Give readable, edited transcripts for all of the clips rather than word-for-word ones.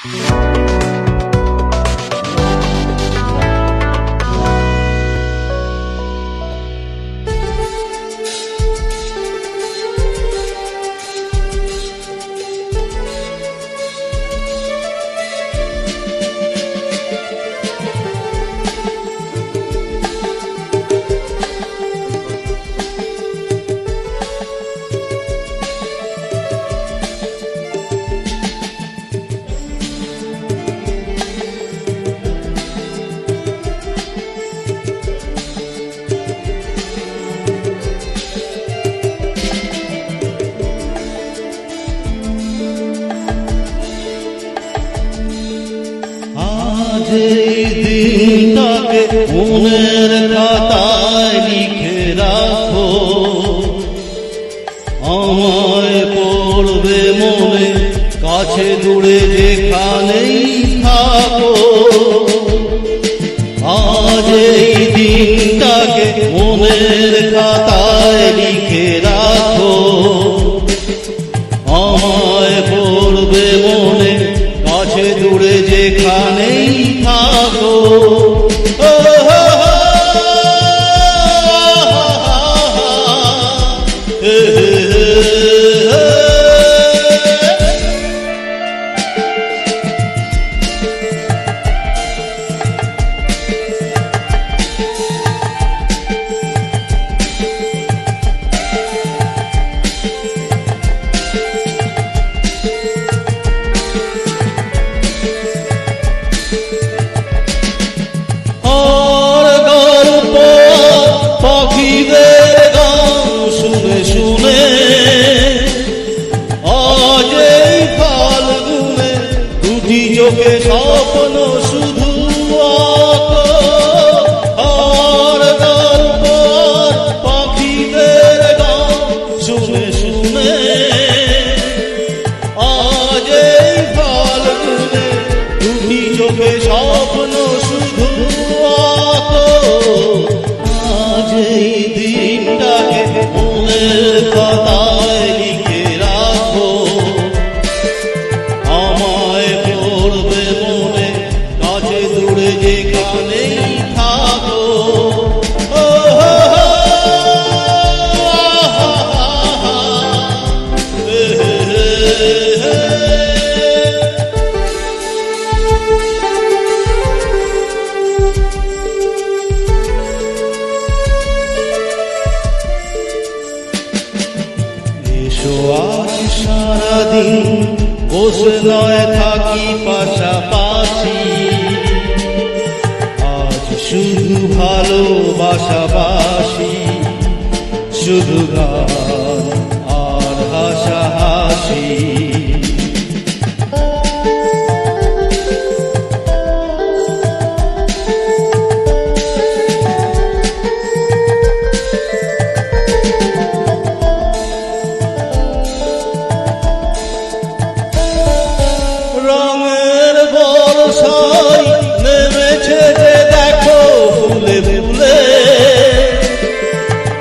এই দিনটাকে মনের খাতায় লিখে রাখো, আমায় পড়বে মনে কাছে দূরে যেখানেই থাকো। আজ এই দিনটাকে মনের খাতায় লিখে রাখো, আমায় পড়বে মনে কাছে দূরে যেখানেই থাকো। চোখে স্বপ্ন শুধু আঁকো, আর গল্প পাখিদের গান শুনে শুনে আজ এই ফাল্গুনে দুটি চোখে স্বপ্ন শুধু আঁকো। আজ এই দিনটাকে মনের খাতায় লিখে রাখো, আমায় পড়বে মনে কাছে দূরে যেখানেই থাকো। এসো আজ সারাদিন বসে নয় থাকি পাশাপাশি, আজ শুধু ভালোবাসাবাসি, শুধু গান আর হাসাহাসি। রঙের বর্ষায় নেমেছে যে দেখো ফুলে ফুলে,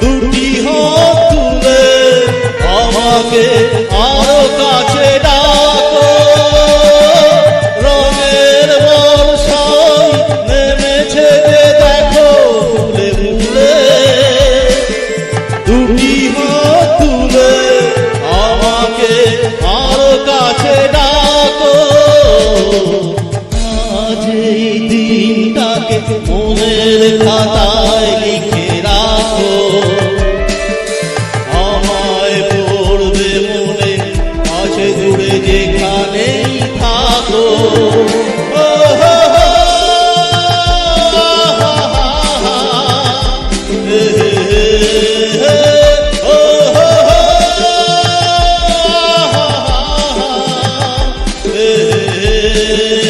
দুটি হাত তুলে আমাকে আরো কাছে ডাকো। রঙের বর্ষায় নেমেছে যে দেখো ফুলে ফুলে, দুটি হাত তুলে আমাকে আরো কাছে ডাকো। আজ এই দিনটাকে মনের খাতায় লিখে রাখো, আমায় পড়বে মনে কাছে দূরে যেখানেই থাকো। Hey